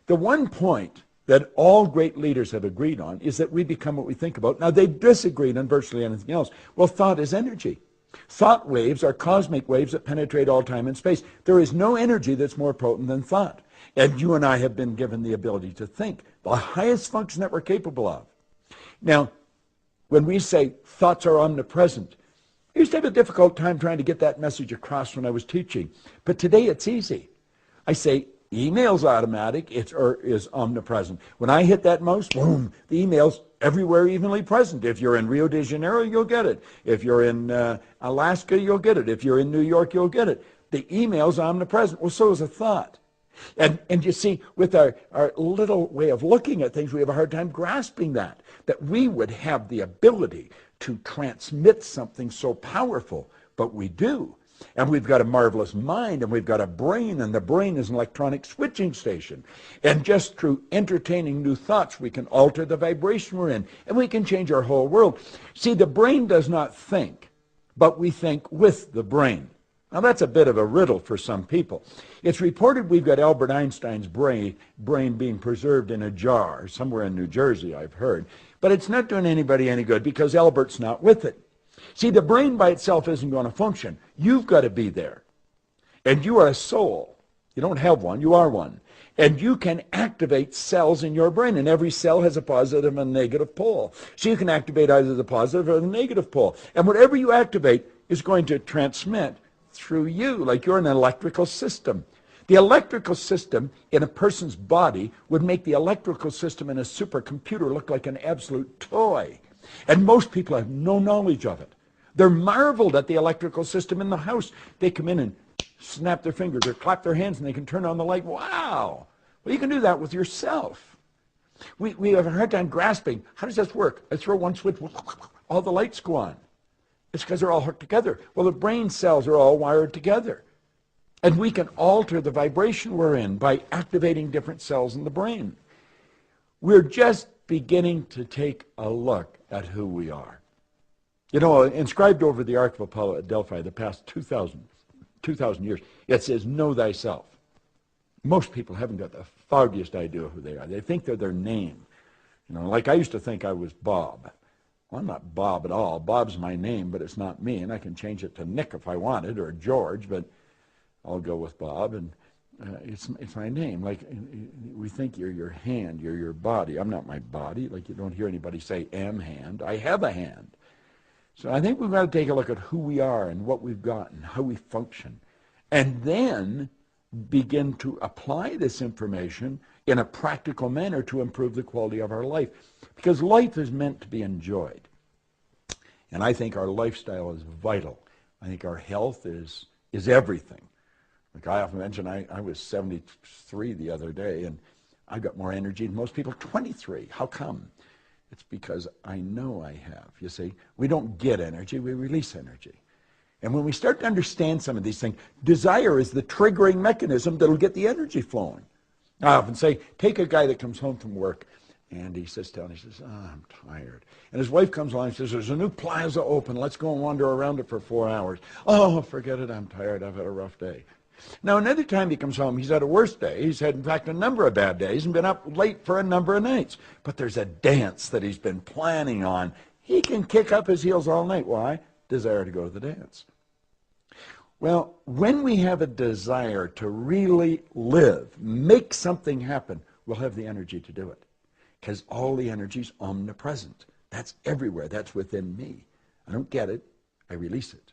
The one point that all great leaders have agreed on is that we become what we think about. Now, they've disagreed on virtually anything else. Well, thought is energy. Thought waves are cosmic waves that penetrate all time and space. There is no energy that's more potent than thought. And you and I have been given the ability to think, the highest function that we're capable of. Now, when we say thoughts are omnipresent, I used to have a difficult time trying to get that message across when I was teaching. But today it's easy. I say, email's automatic, is omnipresent. When I hit that mouse, boom, the email's everywhere evenly present. If you're in Rio de Janeiro, you'll get it. If you're in Alaska, you'll get it. If you're in New York, you'll get it. The email's omnipresent. Well, so is a thought. And you see, with our little way of looking at things, we have a hard time grasping that we would have the ability to transmit something so powerful, but we do. And we've got a marvelous mind, and we've got a brain, and the brain is an electronic switching station. And just through entertaining new thoughts, we can alter the vibration we're in, and we can change our whole world. See, the brain does not think, but we think with the brain. Now, that's a bit of a riddle for some people. It's reported we've got Albert Einstein's brain being preserved in a jar somewhere in New Jersey, I've heard. But it's not doing anybody any good because Albert's not with it. See, the brain by itself isn't going to function. You've got to be there. And you are a soul. You don't have one, you are one. And you can activate cells in your brain, and every cell has a positive and negative pole. So you can activate either the positive or the negative pole. And whatever you activate is going to transmit through you, like you're an electrical system. The electrical system in a person's body would make the electrical system in a supercomputer look like an absolute toy. And most people have no knowledge of it. They're marveled at the electrical system in the house. They come in and snap their fingers or clap their hands and they can turn on the light. Wow! Well, you can do that with yourself. We have a hard time grasping, how does this work? I throw one switch, all the lights go on. It's because they're all hooked together. Well, the brain cells are all wired together. And we can alter the vibration we're in by activating different cells in the brain. We're just beginning to take a look at who we are. You know, inscribed over the Ark of Apollo at Delphi the past 2,000 years, it says, know thyself. Most people haven't got the foggiest idea who they are. They think they're their name. You know, like I used to think I was Bob. Well, I'm not Bob at all. Bob's my name, but it's not me, and I can change it to Nick if I wanted, or George, but I'll go with Bob, and it's my name. Like, we think you're your hand, you're your body. I'm not my body. Like, you don't hear anybody say, am hand. I have a hand. So I think we've got to take a look at who we are and what we've got and how we function, and then begin to apply this information in a practical manner to improve the quality of our life. Because life is meant to be enjoyed. And I think our lifestyle is vital. I think our health is everything. Like I often mention, I was 73 the other day, and I've got more energy than most people. 23. How come? It's because I know I have. You see, we don't get energy, we release energy. And when we start to understand some of these things, desire is the triggering mechanism that'll get the energy flowing. I often say, take a guy that comes home from work, and he sits down, he says, I'm tired. And his wife comes along and says, there's a new plaza open, let's go and wander around it for 4 hours. Oh, forget it, I'm tired, I've had a rough day. Now, another time he comes home, he's had a worse day. He's had, in fact, a number of bad days and been up late for a number of nights. But there's a dance that he's been planning on. He can kick up his heels all night. Why? Desire to go to the dance. Well, when we have a desire to really live, make something happen, we'll have the energy to do it. Because all the energy is omnipresent. That's everywhere. That's within me. I don't get it. I release it.